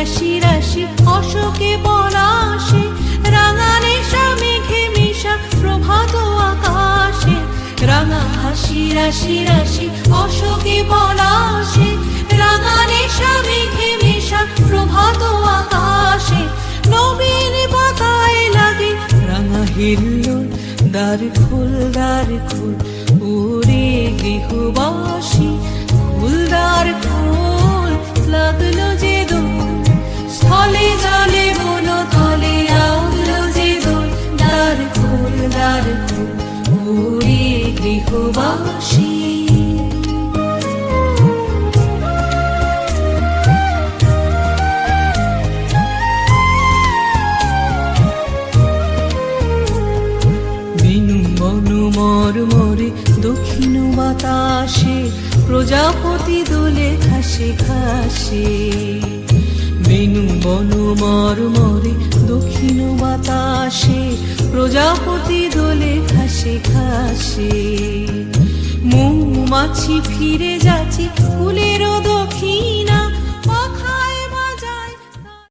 রাশি রাশি অশোকে পলাশে, রাঙা নেশা মেঘে মেশা প্রভাত আকাশে। রাঙা হাসি রাশি রাশি অশোকে পলাশে, রাঙা নেশা মেঘে মেশা প্রভাত আকাশে। নবীন পাতায় লাগে রাঙা হিল্লোল, দ্বার খোল ওরে গৃহবাসী, খুলদার খোল লাগলো যে দোল, স্থলে জলে বন তলে লাগলো যে দোল। দ্বার খোল ওরে গৃহবাসী। মরমরে দক্ষিণ বাতাসে, প্রজাপতি দোলে ঘাসে ঘাসে। বেনু বন মরমরে দক্ষিণ বাতাসে, প্রজাপতি দোলে ঘাসে ঘাসে। মৌমাছি ফিরে যাচ্ছে